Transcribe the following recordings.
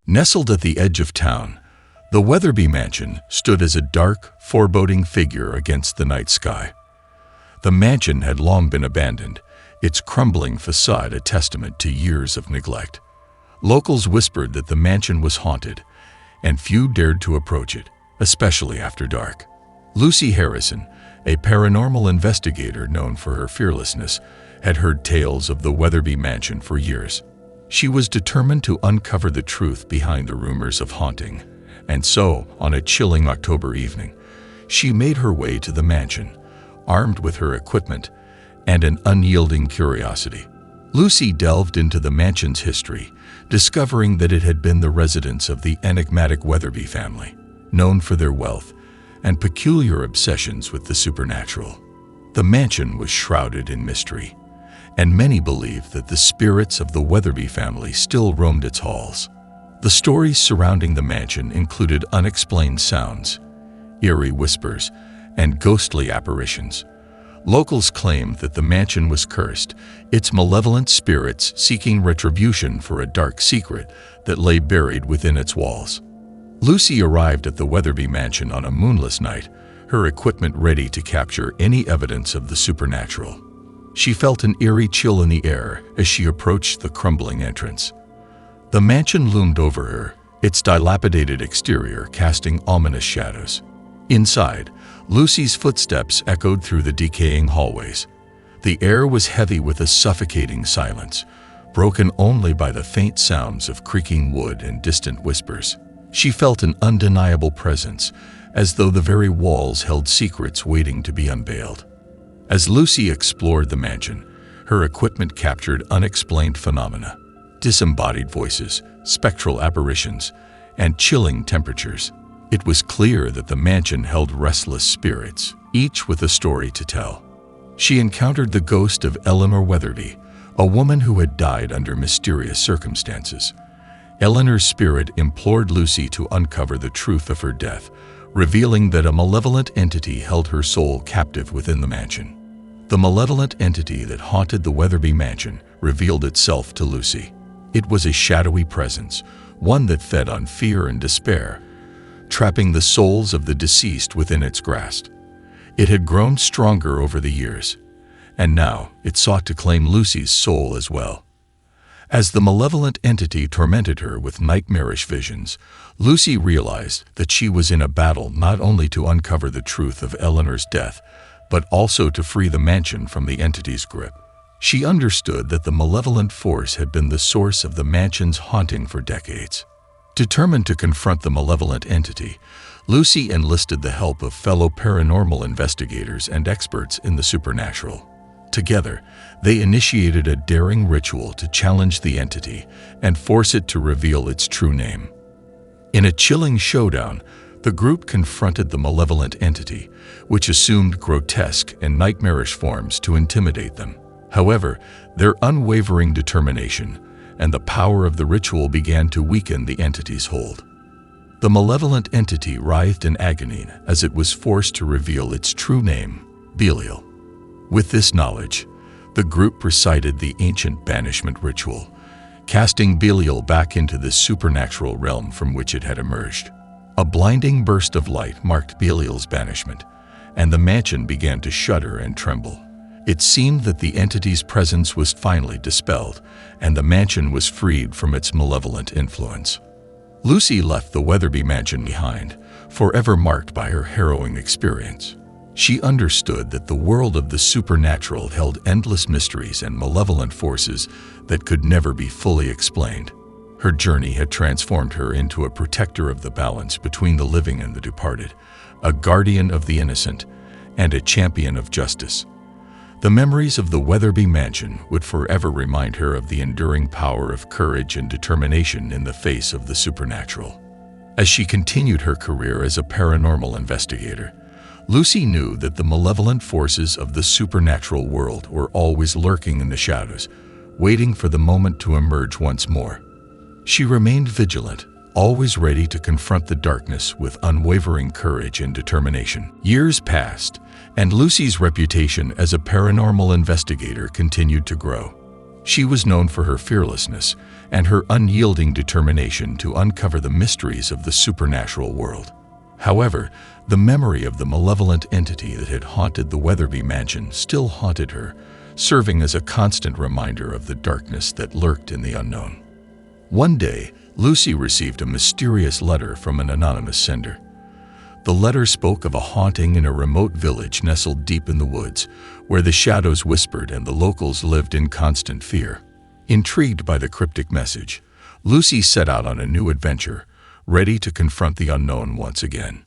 Nestled at the edge of town, the Weatherby Mansion stood as a dark, foreboding figure against the night sky. The mansion had long been abandoned, its crumbling facade a testament to years of neglect. Locals whispered that the mansion was haunted, and few dared to approach it, especially after dark. Lucy Harrison, a paranormal investigator known for her fearlessness, had heard tales of the Weatherby Mansion for years. She was determined to uncover the truth behind the rumors of haunting, and so, on a chilling October evening, she made her way to the mansion, armed with her equipment and an unyielding curiosity. Lucy delved into the mansion's history, discovering that it had been the residence of the enigmatic Weatherby family, known for their wealth and peculiar obsessions with the supernatural. The mansion was shrouded in mystery, and many believed that the spirits of the Weatherby family still roamed its halls. The stories surrounding the mansion included unexplained sounds, eerie whispers, and ghostly apparitions. Locals claimed that the mansion was cursed, its malevolent spirits seeking retribution for a dark secret that lay buried within its walls. Lucy arrived at the Weatherby Mansion on a moonless night, her equipment ready to capture any evidence of the supernatural. She felt an eerie chill in the air as she approached the crumbling entrance. The mansion loomed over her, its dilapidated exterior casting ominous shadows. Inside, Lucy's footsteps echoed through the decaying hallways. The air was heavy with a suffocating silence, broken only by the faint sounds of creaking wood and distant whispers. She felt an undeniable presence, as though the very walls held secrets waiting to be unveiled. As Lucy explored the mansion, her equipment captured unexplained phenomena, disembodied voices, spectral apparitions, and chilling temperatures. It was clear that the mansion held restless spirits, each with a story to tell. She encountered the ghost of Eleanor Weatherby, a woman who had died under mysterious circumstances. Eleanor's spirit implored Lucy to uncover the truth of her death, revealing that a malevolent entity held her soul captive within the mansion. The malevolent entity that haunted the Weatherby Mansion revealed itself to Lucy. It was a shadowy presence, one that fed on fear and despair, trapping the souls of the deceased within its grasp. It had grown stronger over the years, and now it sought to claim Lucy's soul as well. As the malevolent entity tormented her with nightmarish visions, Lucy realized that she was in a battle not only to uncover the truth of Eleanor's death, but also to free the mansion from the entity's grip. She understood that the malevolent force had been the source of the mansion's haunting for decades. Determined to confront the malevolent entity, Lucy enlisted the help of fellow paranormal investigators and experts in the supernatural. Together, they initiated a daring ritual to challenge the entity and force it to reveal its true name. In a chilling showdown, the group confronted the malevolent entity, which assumed grotesque and nightmarish forms to intimidate them. However, their unwavering determination and the power of the ritual began to weaken the entity's hold. The malevolent entity writhed in agony as it was forced to reveal its true name, Belial. With this knowledge, the group recited the ancient banishment ritual, casting Belial back into the supernatural realm from which it had emerged. A blinding burst of light marked Belial's banishment, and the mansion began to shudder and tremble. It seemed that the entity's presence was finally dispelled, and the mansion was freed from its malevolent influence. Lucy left the Weatherby Mansion behind, forever marked by her harrowing experience. She understood that the world of the supernatural held endless mysteries and malevolent forces that could never be fully explained. Her journey had transformed her into a protector of the balance between the living and the departed, a guardian of the innocent, and a champion of justice. The memories of the Weatherby Mansion would forever remind her of the enduring power of courage and determination in the face of the supernatural. As she continued her career as a paranormal investigator, Lucy knew that the malevolent forces of the supernatural world were always lurking in the shadows, waiting for the moment to emerge once more. She remained vigilant, always ready to confront the darkness with unwavering courage and determination. Years passed, and Lucy's reputation as a paranormal investigator continued to grow. She was known for her fearlessness and her unyielding determination to uncover the mysteries of the supernatural world. However, the memory of the malevolent entity that had haunted the Weatherby mansion still haunted her, serving as a constant reminder of the darkness that lurked in the unknown. One day, Lucy received a mysterious letter from an anonymous sender. The letter spoke of a haunting in a remote village nestled deep in the woods, where the shadows whispered and the locals lived in constant fear. Intrigued by the cryptic message, Lucy set out on a new adventure, ready to confront the unknown once again.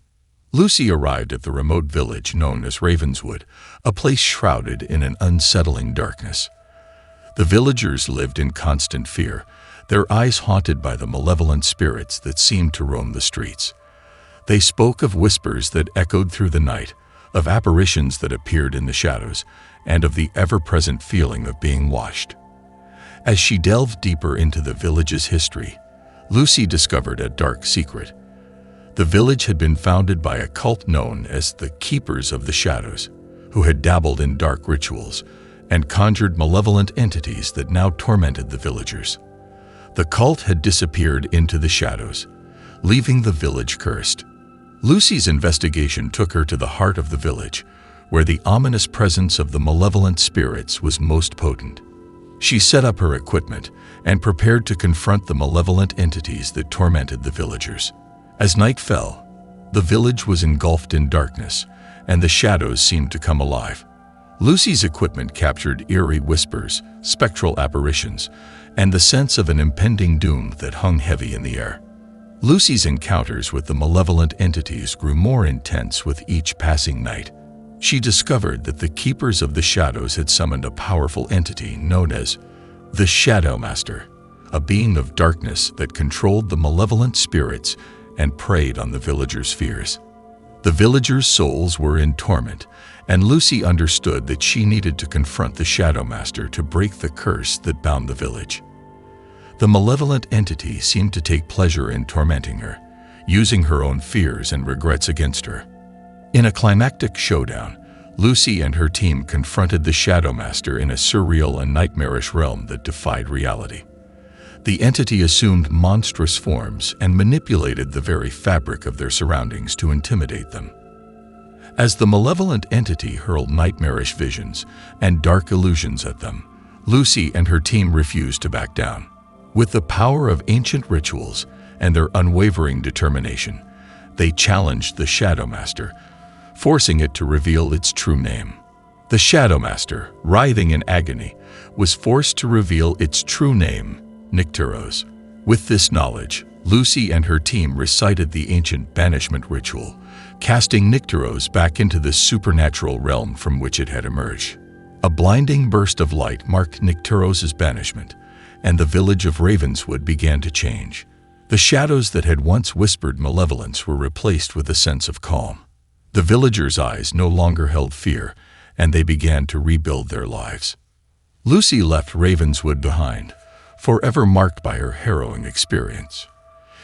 Lucy arrived at the remote village known as Ravenswood, a place shrouded in an unsettling darkness. The villagers lived in constant fear, their eyes haunted by the malevolent spirits that seemed to roam the streets. They spoke of whispers that echoed through the night, of apparitions that appeared in the shadows, and of the ever-present feeling of being watched. As she delved deeper into the village's history, Lucy discovered a dark secret. The village had been founded by a cult known as the Keepers of the Shadows, who had dabbled in dark rituals and conjured malevolent entities that now tormented the villagers. The cult had disappeared into the shadows, leaving the village cursed. Lucy's investigation took her to the heart of the village, where the ominous presence of the malevolent spirits was most potent. She set up her equipment and prepared to confront the malevolent entities that tormented the villagers. As night fell, the village was engulfed in darkness, and the shadows seemed to come alive. Lucy's equipment captured eerie whispers, spectral apparitions, and the sense of an impending doom that hung heavy in the air. Lucy's encounters with the malevolent entities grew more intense with each passing night. She discovered that the Keepers of the Shadows had summoned a powerful entity known as the Shadow Master, a being of darkness that controlled the malevolent spirits and preyed on the villagers' fears. The villagers' souls were in torment, and Lucy understood that she needed to confront the Shadow Master to break the curse that bound the village. The malevolent entity seemed to take pleasure in tormenting her, using her own fears and regrets against her. In a climactic showdown, Lucy and her team confronted the Shadow Master in a surreal and nightmarish realm that defied reality. The entity assumed monstrous forms and manipulated the very fabric of their surroundings to intimidate them. As the malevolent entity hurled nightmarish visions and dark illusions at them, Lucy and her team refused to back down. With the power of ancient rituals and their unwavering determination, they challenged the Shadow Master, forcing it to reveal its true name. The Shadow Master, writhing in agony, was forced to reveal its true name, Nycteros. With this knowledge, Lucy and her team recited the ancient banishment ritual, casting Nycteros back into the supernatural realm from which it had emerged. A blinding burst of light marked Nycteros' banishment, and the village of Ravenswood began to change. The shadows that had once whispered malevolence were replaced with a sense of calm. The villagers' eyes no longer held fear, and they began to rebuild their lives. Lucy left Ravenswood behind, forever marked by her harrowing experience.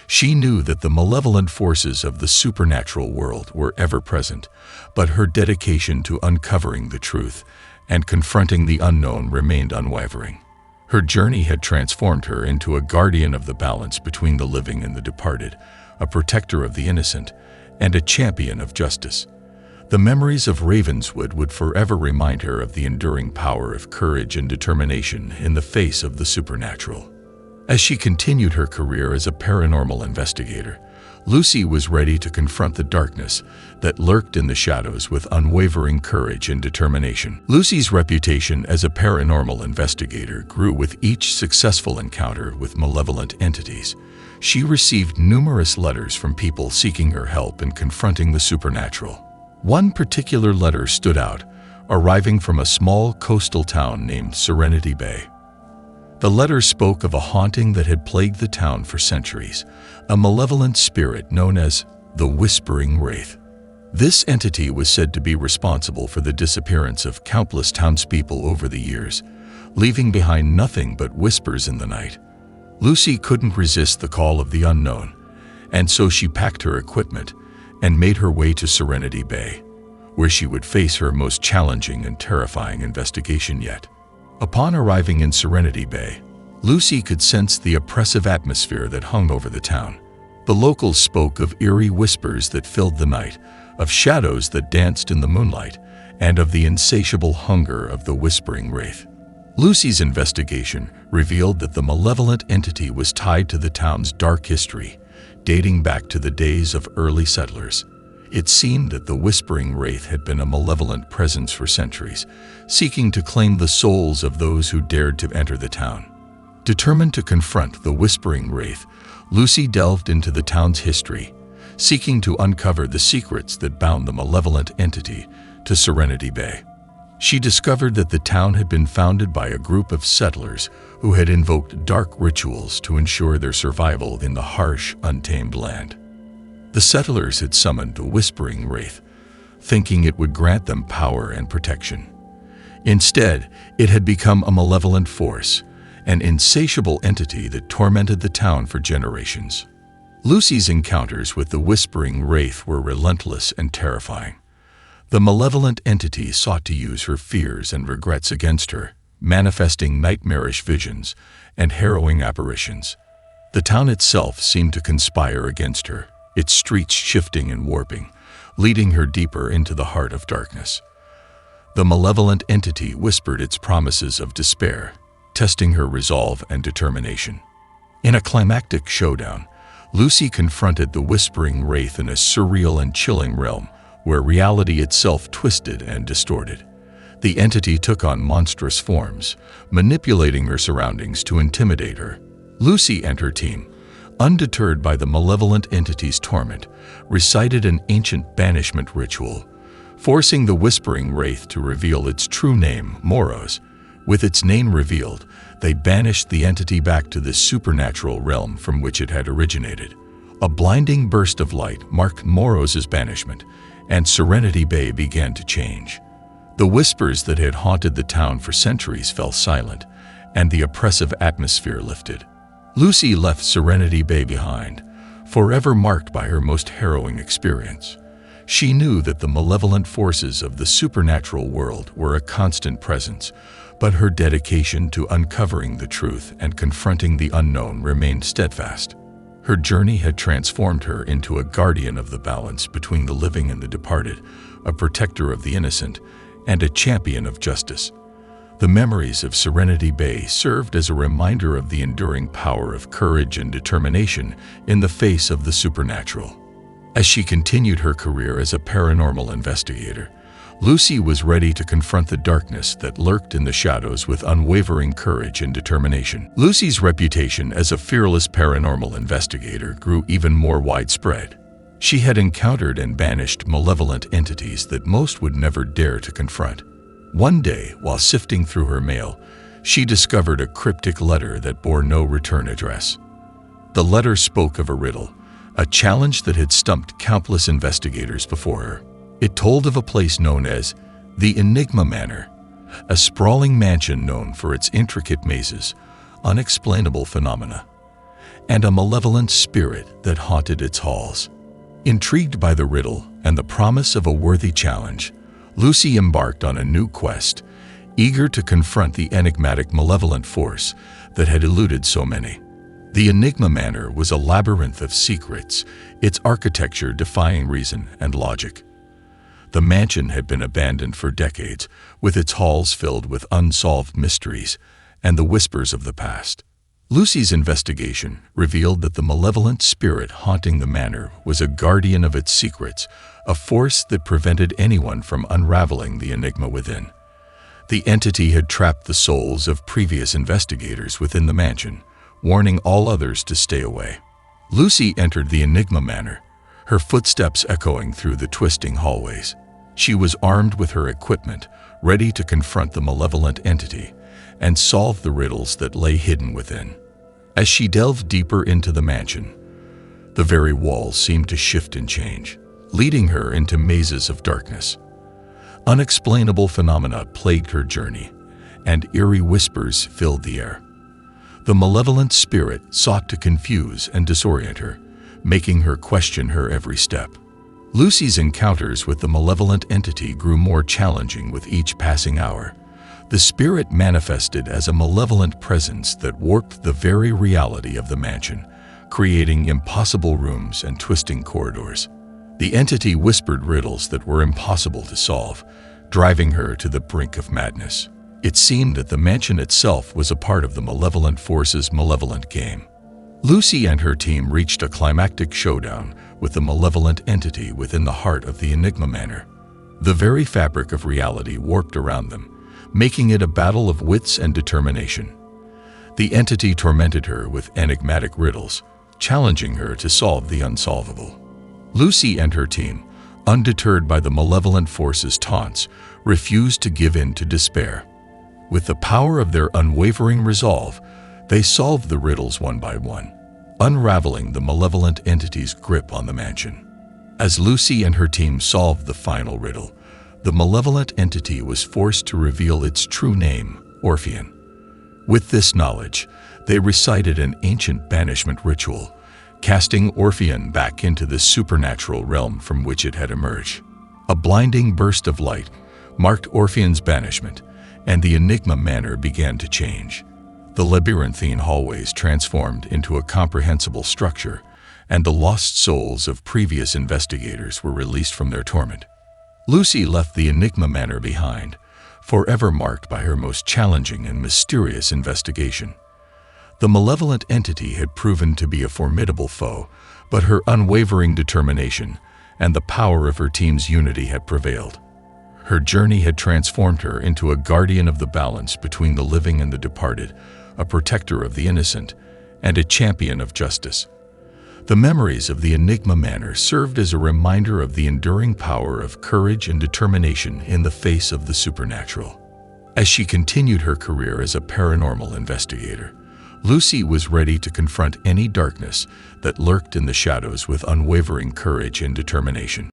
She knew that the malevolent forces of the supernatural world were ever present, but her dedication to uncovering the truth and confronting the unknown remained unwavering. Her journey had transformed her into a guardian of the balance between the living and the departed, a protector of the innocent, and a champion of justice. The memories of Ravenswood would forever remind her of the enduring power of courage and determination in the face of the supernatural. As she continued her career as a paranormal investigator, Lucy was ready to confront the darkness that lurked in the shadows with unwavering courage and determination. Lucy's reputation as a paranormal investigator grew with each successful encounter with malevolent entities. She received numerous letters from people seeking her help in confronting the supernatural. One particular letter stood out, arriving from a small coastal town named Serenity Bay. The letter spoke of a haunting that had plagued the town for centuries, a malevolent spirit known as the Whispering Wraith. This entity was said to be responsible for the disappearance of countless townspeople over the years, leaving behind nothing but whispers in the night. Lucy couldn't resist the call of the unknown, and so she packed her equipment and made her way to Serenity Bay, where she would face her most challenging and terrifying investigation yet. Upon arriving in Serenity Bay, Lucy could sense the oppressive atmosphere that hung over the town. The locals spoke of eerie whispers that filled the night, of shadows that danced in the moonlight, and of the insatiable hunger of the whispering wraith. Lucy's investigation revealed that the malevolent entity was tied to the town's dark history, dating back to the days of early settlers. It seemed that the whispering wraith had been a malevolent presence for centuries, seeking to claim the souls of those who dared to enter the town. Determined to confront the whispering wraith, Lucy delved into the town's history, seeking to uncover the secrets that bound the malevolent entity to Serenity Bay. She discovered that the town had been founded by a group of settlers who had invoked dark rituals to ensure their survival in the harsh, untamed land. The settlers had summoned a whispering wraith, thinking it would grant them power and protection. Instead, it had become a malevolent force, an insatiable entity that tormented the town for generations. Lucy's encounters with the whispering wraith were relentless and terrifying. The malevolent entity sought to use her fears and regrets against her, manifesting nightmarish visions and harrowing apparitions. The town itself seemed to conspire against her, its streets shifting and warping, leading her deeper into the heart of darkness. The malevolent entity whispered its promises of despair, testing her resolve and determination. In a climactic showdown, Lucy confronted the whispering wraith in a surreal and chilling realm where reality itself twisted and distorted. The entity took on monstrous forms, manipulating her surroundings to intimidate her. Lucy and her team, undeterred by the malevolent entity's torment, recited an ancient banishment ritual, forcing the whispering wraith to reveal its true name, Moros. With its name revealed, they banished the entity back to the supernatural realm from which it had originated. A blinding burst of light marked Moros' banishment, and Serenity Bay began to change. The whispers that had haunted the town for centuries fell silent, and the oppressive atmosphere lifted. Lucy left Serenity Bay behind, forever marked by her most harrowing experience. She knew that the malevolent forces of the supernatural world were a constant presence, but her dedication to uncovering the truth and confronting the unknown remained steadfast. Her journey had transformed her into a guardian of the balance between the living and the departed, a protector of the innocent, and a champion of justice. The memories of Serenity Bay served as a reminder of the enduring power of courage and determination in the face of the supernatural. As she continued her career as a paranormal investigator, Lucy was ready to confront the darkness that lurked in the shadows with unwavering courage and determination. Lucy's reputation as a fearless paranormal investigator grew even more widespread. She had encountered and banished malevolent entities that most would never dare to confront. One day, while sifting through her mail, she discovered a cryptic letter that bore no return address. The letter spoke of a riddle, a challenge that had stumped countless investigators before her. It told of a place known as the Enigma Manor, a sprawling mansion known for its intricate mazes, unexplainable phenomena, and a malevolent spirit that haunted its halls. Intrigued by the riddle and the promise of a worthy challenge, Lucy embarked on a new quest, eager to confront the enigmatic malevolent force that had eluded so many. The Enigma Manor was a labyrinth of secrets, its architecture defying reason and logic. The mansion had been abandoned for decades, with its halls filled with unsolved mysteries and the whispers of the past. Lucy's investigation revealed that the malevolent spirit haunting the manor was a guardian of its secrets, a force that prevented anyone from unraveling the enigma within. The entity had trapped the souls of previous investigators within the mansion, warning all others to stay away. Lucy entered the Enigma Manor, her footsteps echoing through the twisting hallways. She was armed with her equipment, ready to confront the malevolent entity and solve the riddles that lay hidden within. As she delved deeper into the mansion, the very walls seemed to shift and change, leading her into mazes of darkness. Unexplainable phenomena plagued her journey, and eerie whispers filled the air. The malevolent spirit sought to confuse and disorient her, making her question her every step. Lucy's encounters with the malevolent entity grew more challenging with each passing hour. The spirit manifested as a malevolent presence that warped the very reality of the mansion, creating impossible rooms and twisting corridors. The entity whispered riddles that were impossible to solve, driving her to the brink of madness. It seemed that the mansion itself was a part of the malevolent force's malevolent game. Lucy and her team reached a climactic showdown with the malevolent entity within the heart of the Enigma Manor. The very fabric of reality warped around them, making it a battle of wits and determination. The entity tormented her with enigmatic riddles, challenging her to solve the unsolvable. Lucy and her team, undeterred by the malevolent force's taunts, refused to give in to despair. With the power of their unwavering resolve, they solved the riddles one by one, unraveling the malevolent entity's grip on the mansion. As Lucy and her team solved the final riddle, the malevolent entity was forced to reveal its true name, Orpheon. With this knowledge, they recited an ancient banishment ritual, casting Orpheon back into the supernatural realm from which it had emerged. A blinding burst of light marked Orpheon's banishment, and the Enigma Manor began to change. The labyrinthine hallways transformed into a comprehensible structure, and the lost souls of previous investigators were released from their torment. Lucy left the Enigma Manor behind, forever marked by her most challenging and mysterious investigation. The malevolent entity had proven to be a formidable foe, but her unwavering determination and the power of her team's unity had prevailed. Her journey had transformed her into a guardian of the balance between the living and the departed, a protector of the innocent, and a champion of justice. The memories of the Enigma Manor served as a reminder of the enduring power of courage and determination in the face of the supernatural. As she continued her career as a paranormal investigator, Lucy was ready to confront any darkness that lurked in the shadows with unwavering courage and determination.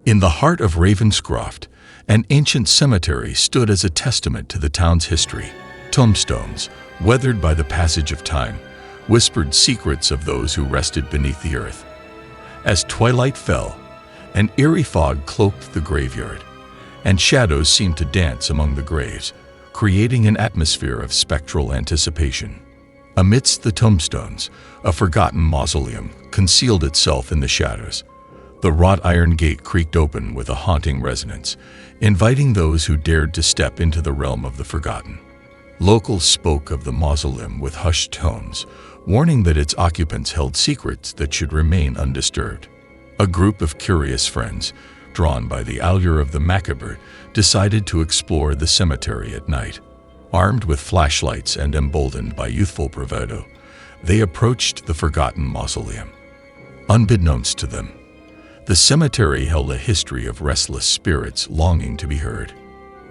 In the heart of Ravenscroft, an ancient cemetery stood as a testament to the town's history. Tombstones, weathered by the passage of time, whispered secrets of those who rested beneath the earth. As twilight fell, an eerie fog cloaked the graveyard, and shadows seemed to dance among the graves, creating an atmosphere of spectral anticipation. Amidst the tombstones, a forgotten mausoleum concealed itself in the shadows. The wrought iron gate creaked open with a haunting resonance, inviting those who dared to step into the realm of the forgotten. Locals spoke of the mausoleum with hushed tones, warning that its occupants held secrets that should remain undisturbed. A group of curious friends, drawn by the allure of the macabre, decided to explore the cemetery at night. Armed with flashlights and emboldened by youthful bravado, they approached the forgotten mausoleum. Unbeknownst to them, the cemetery held a history of restless spirits longing to be heard.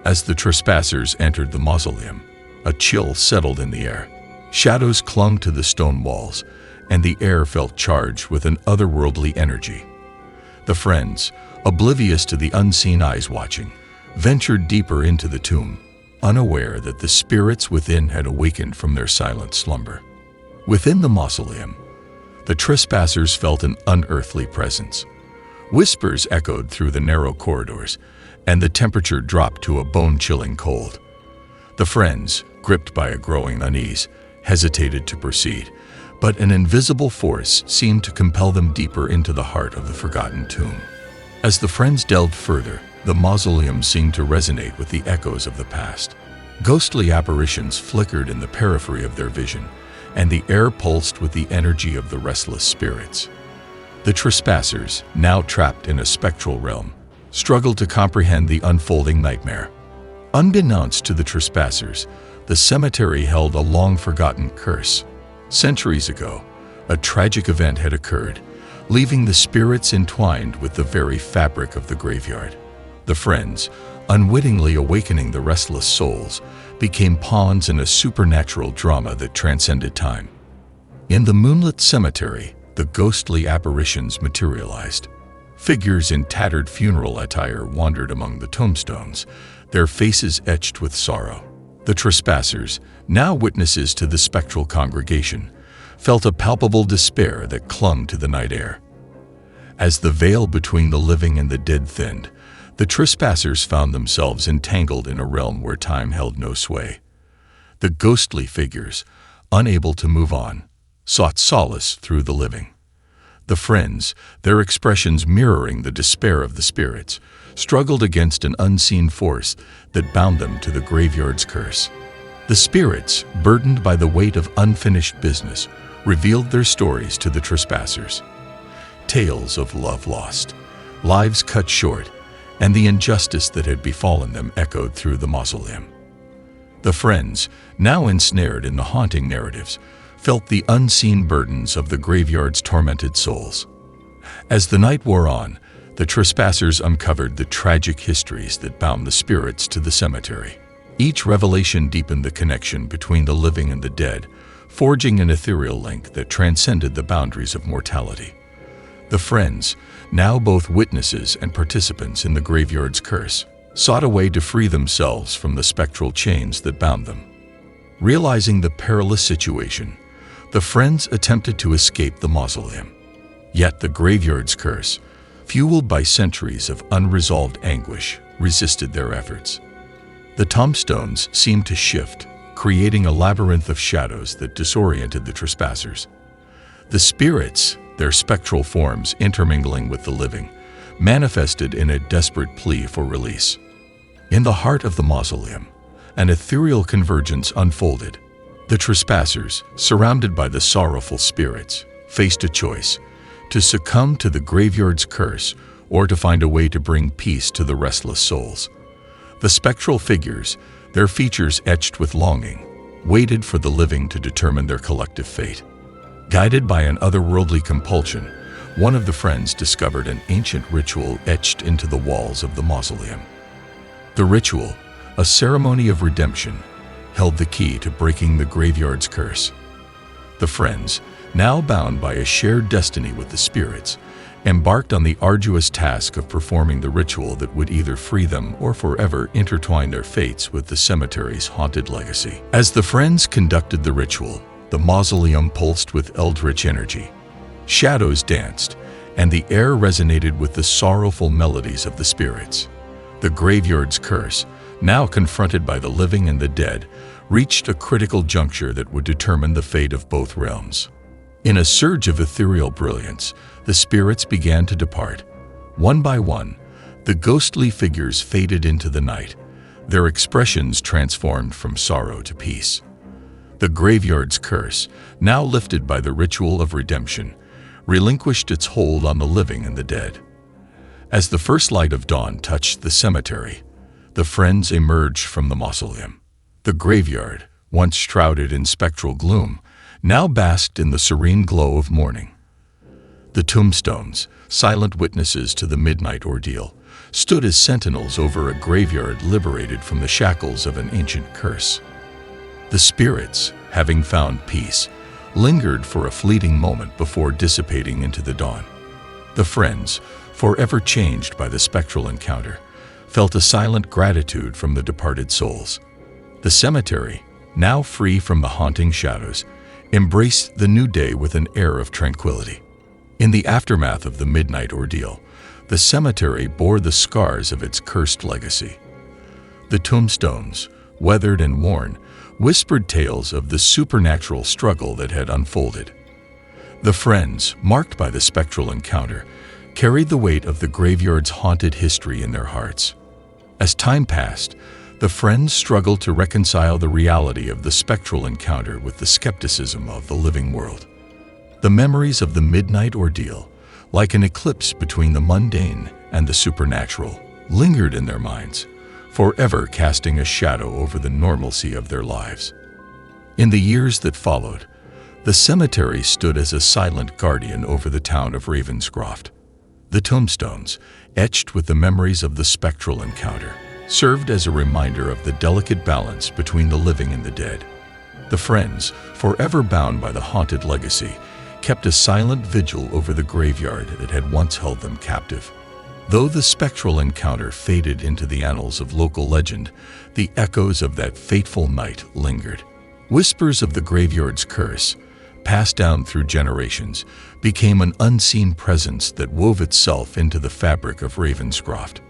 As the trespassers entered the mausoleum, a chill settled in the air. Shadows clung to the stone walls, and the air felt charged with an otherworldly energy. The friends, oblivious to the unseen eyes watching, ventured deeper into the tomb, unaware that the spirits within had awakened from their silent slumber. Within the mausoleum, the trespassers felt an unearthly presence. Whispers echoed through the narrow corridors, and the temperature dropped to a bone-chilling cold. The friends, gripped by a growing unease, hesitated to proceed, but an invisible force seemed to compel them deeper into the heart of the forgotten tomb. As the friends delved further, the mausoleum seemed to resonate with the echoes of the past. Ghostly apparitions flickered in the periphery of their vision, and the air pulsed with the energy of the restless spirits. The trespassers, now trapped in a spectral realm, struggled to comprehend the unfolding nightmare. Unbeknownst to the trespassers, the cemetery held a long-forgotten curse. Centuries ago, a tragic event had occurred, leaving the spirits entwined with the very fabric of the graveyard. The friends, unwittingly awakening the restless souls, became pawns in a supernatural drama that transcended time. In the moonlit cemetery, the ghostly apparitions materialized. Figures in tattered funeral attire wandered among the tombstones, their faces etched with sorrow. The trespassers, now witnesses to the spectral congregation, felt a palpable despair that clung to the night air. As the veil between the living and the dead thinned, the trespassers found themselves entangled in a realm where time held no sway. The ghostly figures, unable to move on, sought solace through the living. The friends, their expressions mirroring the despair of the spirits, struggled against an unseen force that bound them to the graveyard's curse. The spirits, burdened by the weight of unfinished business, revealed their stories to the trespassers. Tales of love lost, lives cut short, and the injustice that had befallen them echoed through the mausoleum. The friends, now ensnared in the haunting narratives, felt the unseen burdens of the graveyard's tormented souls. As the night wore on, the trespassers uncovered the tragic histories that bound the spirits to the cemetery. Each revelation deepened the connection between the living and the dead, forging an ethereal link that transcended the boundaries of mortality. The friends, now both witnesses and participants in the graveyard's curse, sought a way to free themselves from the spectral chains that bound them. Realizing the perilous situation, the friends attempted to escape the mausoleum. Yet the graveyard's curse, fueled by centuries of unresolved anguish, resisted their efforts. The tombstones seemed to shift, creating a labyrinth of shadows that disoriented the trespassers. The spirits, their spectral forms intermingling with the living, manifested in a desperate plea for release. In the heart of the mausoleum, an ethereal convergence unfolded. The trespassers, surrounded by the sorrowful spirits, faced a choice: to succumb to the graveyard's curse or to find a way to bring peace to the restless souls. The spectral figures, their features etched with longing, waited for the living to determine their collective fate. Guided by an otherworldly compulsion, one of the friends discovered an ancient ritual etched into the walls of the mausoleum. The ritual, a ceremony of redemption, held the key to breaking the graveyard's curse. The friends, now bound by a shared destiny with the spirits, embarked on the arduous task of performing the ritual that would either free them or forever intertwine their fates with the cemetery's haunted legacy. As the friends conducted the ritual, the mausoleum pulsed with eldritch energy. Shadows danced, and the air resonated with the sorrowful melodies of the spirits. The graveyard's curse, now confronted by the living and the dead, reached a critical juncture that would determine the fate of both realms. In a surge of ethereal brilliance, the spirits began to depart. One by one, the ghostly figures faded into the night, their expressions transformed from sorrow to peace. The graveyard's curse, now lifted by the ritual of redemption, relinquished its hold on the living and the dead. As the first light of dawn touched the cemetery, the friends emerged from the mausoleum. The graveyard, once shrouded in spectral gloom, now basked in the serene glow of morning. The tombstones, silent witnesses to the midnight ordeal, stood as sentinels over a graveyard liberated from the shackles of an ancient curse. The spirits, having found peace, lingered for a fleeting moment before dissipating into the dawn. The friends, forever changed by the spectral encounter, felt a silent gratitude from the departed souls. The cemetery, now free from the haunting shadows, embraced the new day with an air of tranquility. In the aftermath of the midnight ordeal, the cemetery bore the scars of its cursed legacy. The tombstones, weathered and worn, whispered tales of the supernatural struggle that had unfolded. The friends, marked by the spectral encounter, carried the weight of the graveyard's haunted history in their hearts. As time passed, the friends struggled to reconcile the reality of the spectral encounter with the skepticism of the living world. The memories of the midnight ordeal, like an eclipse between the mundane and the supernatural, lingered in their minds, forever casting a shadow over the normalcy of their lives. In the years that followed, the cemetery stood as a silent guardian over the town of Ravenscroft. The tombstones, etched with the memories of the spectral encounter, served as a reminder of the delicate balance between the living and the dead. The friends, forever bound by the haunted legacy, kept a silent vigil over the graveyard that had once held them captive. Though the spectral encounter faded into the annals of local legend, the echoes of that fateful night lingered. Whispers of the graveyard's curse, passed down through generations, became an unseen presence that wove itself into the fabric of Ravenscroft.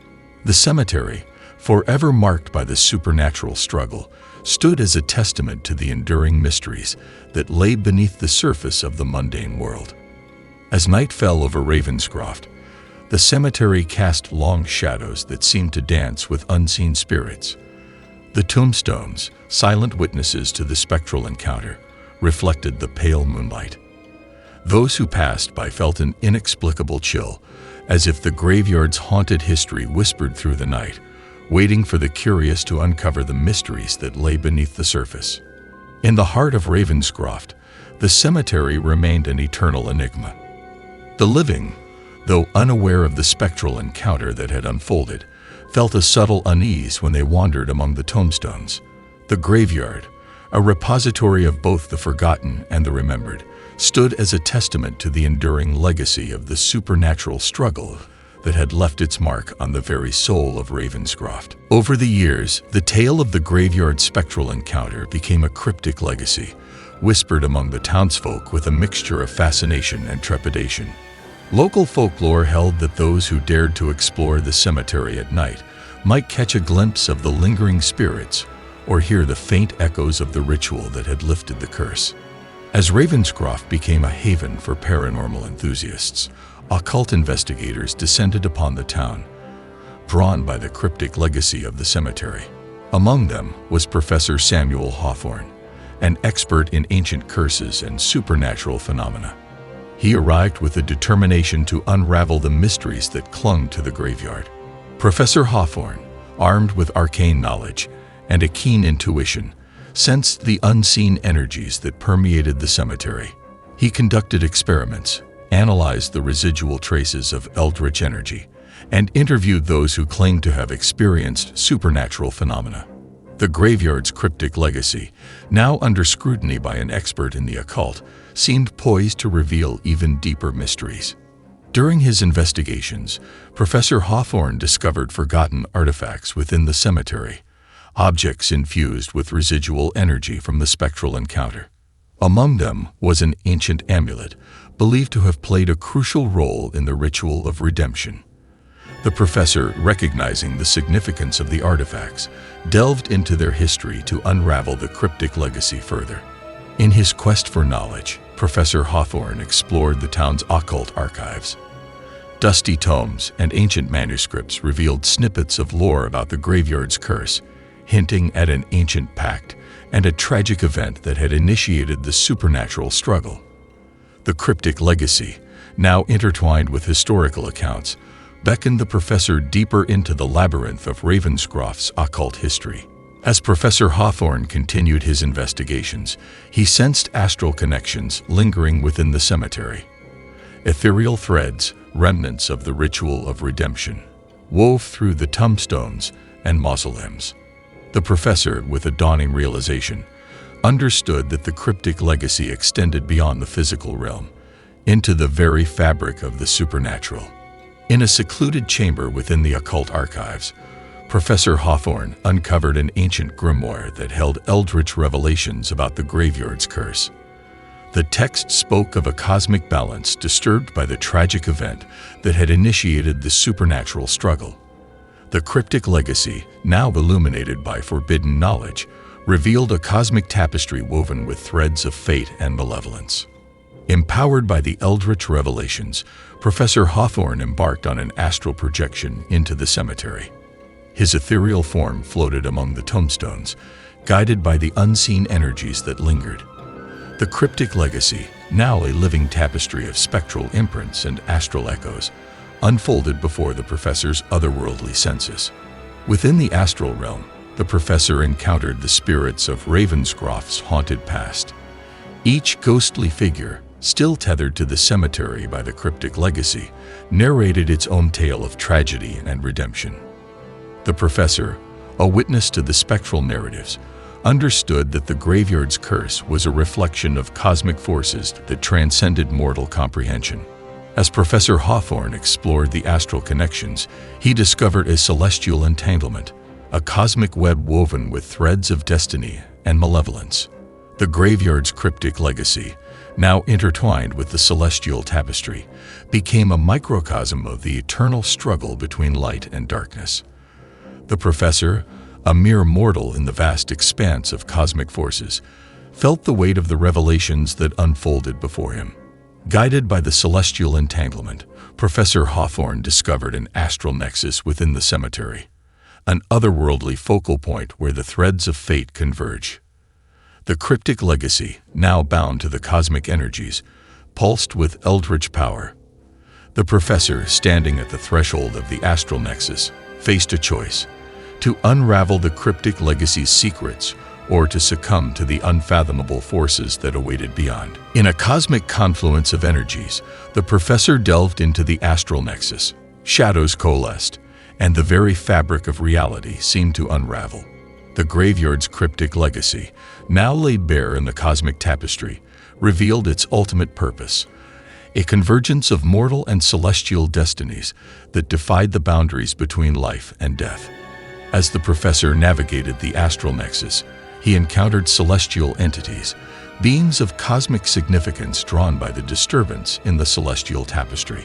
The cemetery, forever marked by the supernatural struggle, stood as a testament to the enduring mysteries that lay beneath the surface of the mundane world. As night fell over Ravenscroft, the cemetery cast long shadows that seemed to dance with unseen spirits. The tombstones, silent witnesses to the spectral encounter, reflected the pale moonlight. Those who passed by felt an inexplicable chill, as if the graveyard's haunted history whispered through the night, waiting for the curious to uncover the mysteries that lay beneath the surface. In the heart of Ravenscroft, the cemetery remained an eternal enigma. The living, though unaware of the spectral encounter that had unfolded, felt a subtle unease when they wandered among the tombstones. The graveyard, a repository of both the forgotten and the remembered, stood as a testament to the enduring legacy of the supernatural struggle that had left its mark on the very soul of Ravenscroft. Over the years, the tale of the graveyard's spectral encounter became a cryptic legacy, whispered among the townsfolk with a mixture of fascination and trepidation. Local folklore held that those who dared to explore the cemetery at night might catch a glimpse of the lingering spirits or hear the faint echoes of the ritual that had lifted the curse. As Ravenscroft became a haven for paranormal enthusiasts, occult investigators descended upon the town, drawn by the cryptic legacy of the cemetery. Among them was Professor Samuel Hawthorne, an expert in ancient curses and supernatural phenomena. He arrived with a determination to unravel the mysteries that clung to the graveyard. Professor Hawthorne, armed with arcane knowledge and a keen intuition, sensed the unseen energies that permeated the cemetery. He conducted experiments, analyzed the residual traces of eldritch energy, and interviewed those who claimed to have experienced supernatural phenomena. The graveyard's cryptic legacy, now under scrutiny by an expert in the occult, seemed poised to reveal even deeper mysteries. During his investigations, Professor Hawthorne discovered forgotten artifacts within the cemetery, objects infused with residual energy from the spectral encounter. Among them was an ancient amulet, believed to have played a crucial role in the ritual of redemption. The professor, recognizing the significance of the artifacts, delved into their history to unravel the cryptic legacy further. In his quest for knowledge, Professor Hawthorne explored the town's occult archives. Dusty tomes and ancient manuscripts revealed snippets of lore about the graveyard's curse, hinting at an ancient pact and a tragic event that had initiated the supernatural struggle. The cryptic legacy, now intertwined with historical accounts, beckoned the professor deeper into the labyrinth of Ravenscroft's occult history. As Professor Hawthorne continued his investigations, he sensed astral connections lingering within the cemetery. Ethereal threads, remnants of the ritual of redemption, wove through the tombstones and mausoleums. The professor, with a dawning realization, understood that the cryptic legacy extended beyond the physical realm, into the very fabric of the supernatural. In a secluded chamber within the occult archives, Professor Hawthorne uncovered an ancient grimoire that held eldritch revelations about the graveyard's curse. The text spoke of a cosmic balance disturbed by the tragic event that had initiated the supernatural struggle. The cryptic legacy, now illuminated by forbidden knowledge, revealed a cosmic tapestry woven with threads of fate and malevolence. Empowered by the eldritch revelations, Professor Hawthorne embarked on an astral projection into the cemetery. His ethereal form floated among the tombstones, guided by the unseen energies that lingered. The cryptic legacy, now a living tapestry of spectral imprints and astral echoes, unfolded before the professor's otherworldly senses. Within the astral realm, the professor encountered the spirits of Ravenscroft's haunted past. Each ghostly figure, still tethered to the cemetery by the cryptic legacy, narrated its own tale of tragedy and redemption. The professor, a witness to the spectral narratives, understood that the graveyard's curse was a reflection of cosmic forces that transcended mortal comprehension. As Professor Hawthorne explored the astral connections, he discovered a celestial entanglement, a cosmic web woven with threads of destiny and malevolence. The graveyard's cryptic legacy, now intertwined with the celestial tapestry, became a microcosm of the eternal struggle between light and darkness. The professor, a mere mortal in the vast expanse of cosmic forces, felt the weight of the revelations that unfolded before him. Guided by the celestial entanglement, Professor Hawthorne discovered an astral nexus within the cemetery, an otherworldly focal point where the threads of fate converge. The cryptic legacy, now bound to the cosmic energies, pulsed with eldritch power. The professor, standing at the threshold of the astral nexus, faced a choice: to unravel the cryptic legacy's secrets or to succumb to the unfathomable forces that awaited beyond. In a cosmic confluence of energies, the professor delved into the astral nexus. Shadows coalesced, and the very fabric of reality seemed to unravel. The graveyard's cryptic legacy, now laid bare in the cosmic tapestry, revealed its ultimate purpose: a convergence of mortal and celestial destinies that defied the boundaries between life and death. As the professor navigated the astral nexus, he encountered celestial entities, beings of cosmic significance drawn by the disturbance in the celestial tapestry.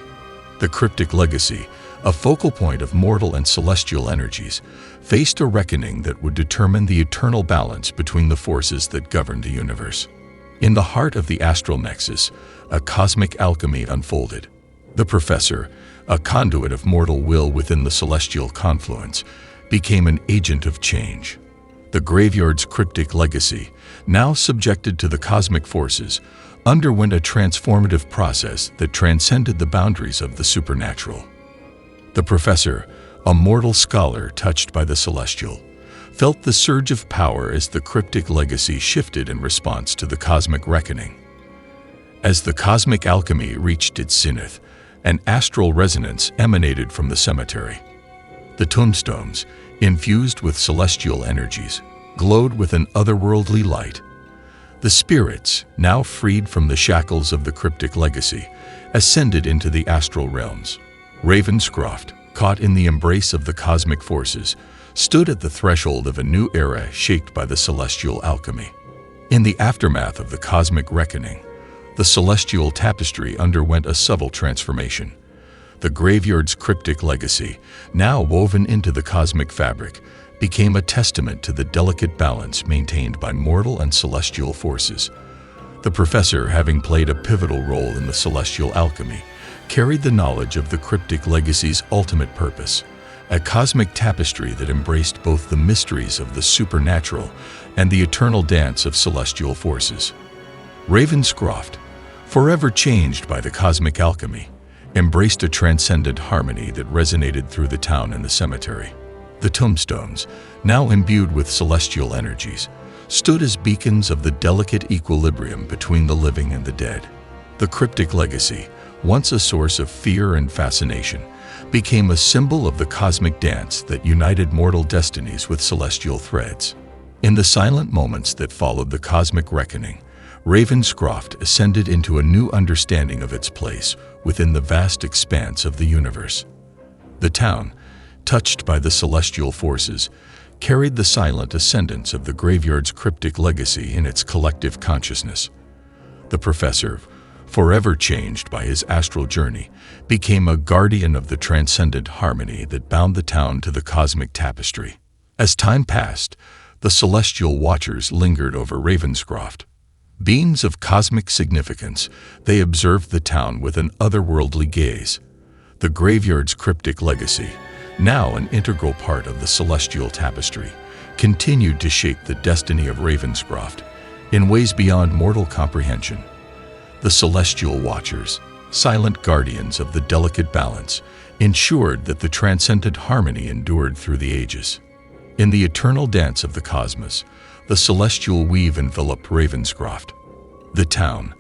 The cryptic legacy, a focal point of mortal and celestial energies, faced a reckoning that would determine the eternal balance between the forces that govern the universe. In the heart of the astral nexus, a cosmic alchemy unfolded. The professor, a conduit of mortal will within the celestial confluence, became an agent of change. The graveyard's cryptic legacy, now subjected to the cosmic forces, underwent a transformative process that transcended the boundaries of the supernatural. The professor, a mortal scholar touched by the celestial, felt the surge of power as the cryptic legacy shifted in response to the cosmic reckoning. As the cosmic alchemy reached its zenith, an astral resonance emanated from the cemetery. The tombstones, infused with celestial energies, glowed with an otherworldly light. The spirits, now freed from the shackles of the cryptic legacy, ascended into the astral realms. Ravenscroft, caught in the embrace of the cosmic forces, stood at the threshold of a new era shaped by the celestial alchemy. In the aftermath of the cosmic reckoning, the celestial tapestry underwent a subtle transformation. The graveyard's cryptic legacy, now woven into the cosmic fabric, became a testament to the delicate balance maintained by mortal and celestial forces. The professor, having played a pivotal role in the celestial alchemy, carried the knowledge of the cryptic legacy's ultimate purpose, a cosmic tapestry that embraced both the mysteries of the supernatural and the eternal dance of celestial forces. Ravenscroft, forever changed by the cosmic alchemy, embraced a transcendent harmony that resonated through the town and the cemetery. The tombstones, now imbued with celestial energies, stood as beacons of the delicate equilibrium between the living and the dead. The cryptic legacy, once a source of fear and fascination, became a symbol of the cosmic dance that united mortal destinies with celestial threads. In the silent moments that followed the cosmic reckoning, Ravenscroft ascended into a new understanding of its place within the vast expanse of the universe. The town, touched by the celestial forces, carried the silent ascendance of the graveyard's cryptic legacy in its collective consciousness. The professor, forever changed by his astral journey, became a guardian of the transcendent harmony that bound the town to the cosmic tapestry. As time passed, the celestial watchers lingered over Ravenscroft. Beings of cosmic significance, they observed the town with an otherworldly gaze. The graveyard's cryptic legacy, now an integral part of the celestial tapestry, continued to shape the destiny of Ravenscroft in ways beyond mortal comprehension. The celestial watchers, silent guardians of the delicate balance, ensured that the transcendent harmony endured through the ages. In the eternal dance of the cosmos, the celestial weave enveloped Ravenscroft. The town,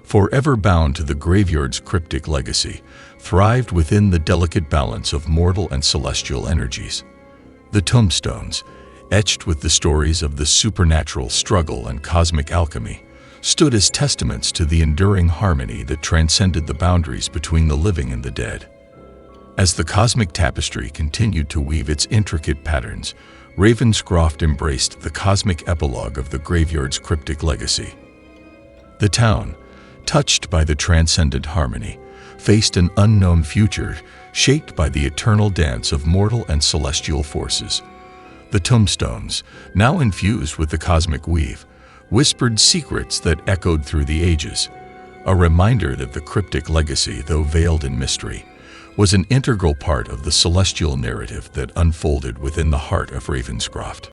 forever bound to the graveyard's cryptic legacy, thrived within the delicate balance of mortal and celestial energies. The tombstones, etched with the stories of the supernatural struggle and cosmic alchemy, stood as testaments to the enduring harmony that transcended the boundaries between the living and the dead. As the cosmic tapestry continued to weave its intricate patterns, Ravenscroft embraced the cosmic epilogue of the graveyard's cryptic legacy. The town, touched by the transcendent harmony, faced an unknown future shaped by the eternal dance of mortal and celestial forces. The tombstones, now infused with the cosmic weave, whispered secrets that echoed through the ages, a reminder that the cryptic legacy, though veiled in mystery, was an integral part of the celestial narrative that unfolded within the heart of Ravenscroft.